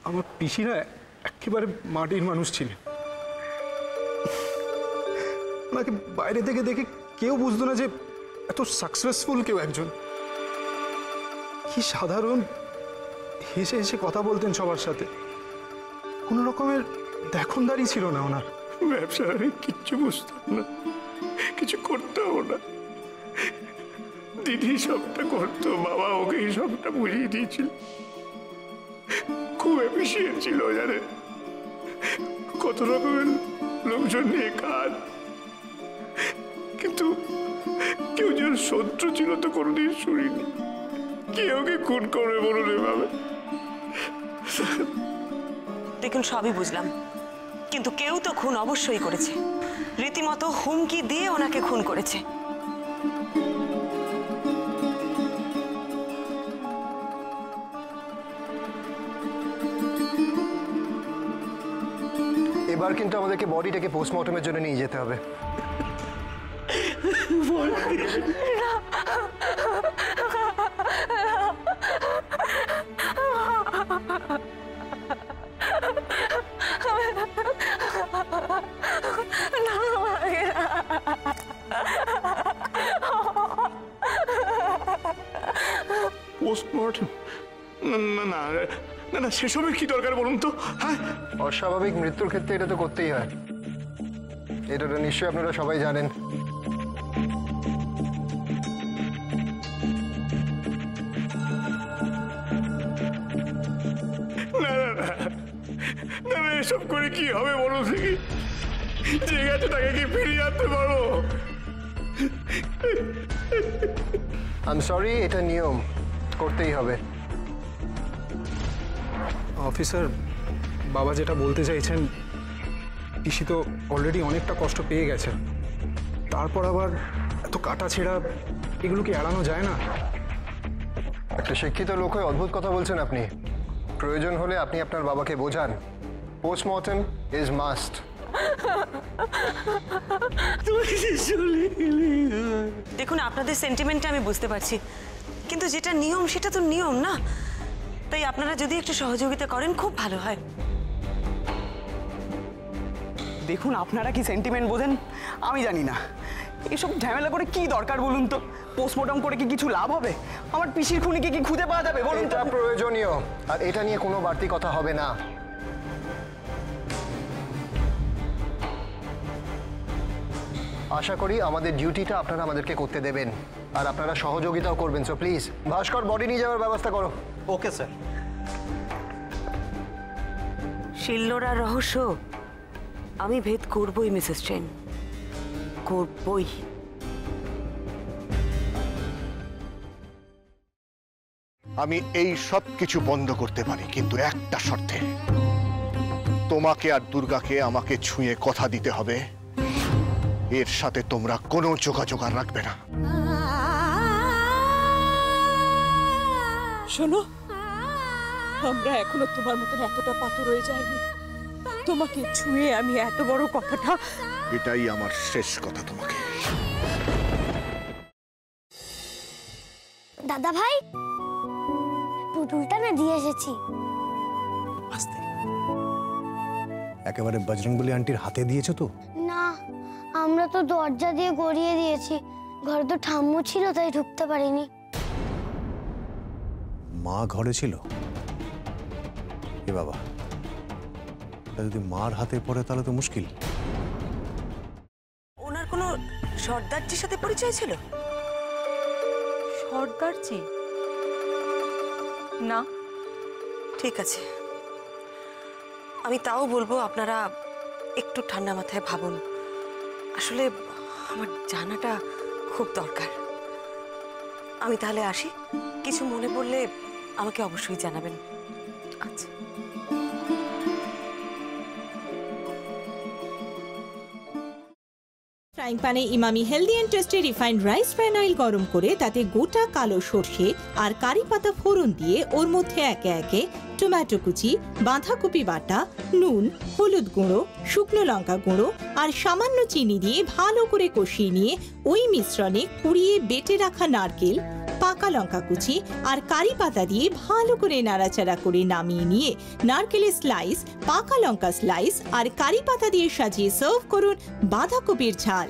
আমার পিসিরা একেবারে মাটির মানুষ ছিলেন। ওনাকে বাইরে থেকে দেখে কেউ বুঝতো না যে এত সাকসেসফুল কেউ একজন। কি সাধারণ, হেসে হেসে কথা বলতেন সবার সাথে। কোনো রকমের দেখনদারি ছিল না ওনার। ব্যবসা আমি কিচ্ছু বুঝতাম না, কিছু করতেও না। দিদি সবটা করতো, বাবা ওকেই সবটা বুঝিয়ে দিয়েছিল। খুব এফিসিয়েন্ট ছিল, জানেন, কত রকমের লোকজন নিয়ে কাজ। কিন্তু কেউ যেন শত্রু ছিল তো কোনোদিন শুনিনি। কে ওকে খুন করবে বলুন এভাবে? দেখুন, সবই বুঝলাম, কিন্তু কেউ তো খুন অবশ্যই করেছে। রীতিমতো হুমকি দিয়ে ওনাকে খুন করেছে। এবার কিন্তু আমাদেরকে বডিটাকে পোস্টমর্টমের জন্য নিয়ে যেতে হবে। পোস্টমর্টম? না না না না, সেসবের কি দরকার বলুন তো? হ্যাঁ, অস্বাভাবিক মৃত্যুর ক্ষেত্রে এটা তো করতেই হয়। এটা তো নিশ্চয়ই আপনারা সবাই জানেন। না না না না না, এসব করে কি হবে বলুন দেখি? যে গেছে তাকে কি ফিরিয়ে আনতে পারবো? আই এম সরি, এটা নিয়ম, করতেই হবে। অফিসার, বাবা যেটা বলতে চাইছেন, পিসি তো অলরেডি অনেকটা কষ্ট পেয়ে গেছে, তারপর আবার এত কাটা ছেঁড়া, এগুলো কি এড়ানো যায় না? একটা শিক্ষিত লোক হয়ে অদ্ভুত কথা বলছেন আপনি। প্রয়োজন হলে আপনি আপনার বাবাকে বোঝান, পোস্টমর্টম ইজ মাস্ট। দেখুন, আপনাদের সেন্টিমেন্টটা আমি বুঝতে পারছি, কিন্তু যেটা নিয়ম সেটা তো নিয়ম না। তাই আপনারা যদি একটু সহযোগিতা করেন খুব ভালো হয়। দেখুন, আপনারা কি সেন্টিমেন্ট বোঝেন আমি জানি না। এসব ঝামেলা করে কি দরকার বলুন তো? পোস্টমর্টম করে কি কিছু লাভ হবে? আমার পিসির খুনিকে কি খুঁজে পাওয়া যাবে বলুন? এটা প্রয়োজনীয়, আর এটা নিয়ে কোনো বাড়তি কথা হবে না। আশা করি আমাদের ডিউটিটা আপনারা আমাদেরকে করতে দেবেন, আর আপনারা সহযোগিতাও করবেন। সো প্লিজ ভাস্কর, বডি নিয়ে যাওয়ার ব্যবস্থা করো। Okay sir. শিলনোড়ার রহস্য আমি ভেদ করবই মিসেস চেন, করবই। আমি এই সব কিছু বন্ধ করতে পারি, কিন্তু একটা শর্তে। তোমাকে আর দুর্গাকে আমাকে ছুঁয়ে কথা দিতে হবে, এর সাথে তোমরা কোনো যোগাযোগ আর রাখবে না। শোনো, আমরা এখনো তোমার মতন এতটা পাথর হয়ে যায়নি। তোমাকে ছুঁয়ে আমি এত বড় কথাটা, এটাই আমার শেষ কথা তোমাকে। দাদা ভাই, পুতুলটা না দিয়ে এসেছি। আস্তে, একেবারে বজরংবলী আন্টির হাতে দিয়েছো তো? না, আমরা তো দরজা দিয়ে গড়িয়ে দিয়েছি। ঘরে তো ঠাম্মু ছিল, তাই ঢুকতে পারিনি। মা ঘরে ছিল? এ বাবা, যদি মার হাতে পড়ে তাহলে তো মুশকিল। ওনার কোনো সর্দারজির সাথে পরিচয় ছিল? সর্দারজি? না। ঠিক আছে, আমি তাও বলবো আপনারা একটু ঠান্ডা মাথায় ভাবুন। আসলে আমার জানাটা খুব দরকার। আমি তাহলে আসি, কিছু মনে পড়লে আমাকে অবশ্যই জানাবেন। আচ্ছা। ফ্রাইং প্যানে Emami healthy and tasty refined rice bran oil গরম করে তাতে গোটা কালো সর্ষে আর কারি পাতা ফোড়ন দিয়ে ওর মধ্যে একে একে টমেটো কুচি, বাঁধাকপি বাটা, নুন, হলুদ গুঁড়ো, শুকনো লঙ্কা গুঁড়ো আর সামান্য চিনি দিয়ে ভালো করে কষিয়ে নিয়ে ওই মিশ্রণে কুড়িয়ে বেটে রাখা নারকেল, পাকা লঙ্কা কুচি আর কারি পাতা দিয়ে ভালো করে নাড়াচাড়া করে নামিয়ে নিয়ে নারকেলের স্লাইস, পাকা লঙ্কা স্লাইস আর কারি পাতা দিয়ে সাজিয়ে সার্ভ করুন বাঁধাকপির ঝাল।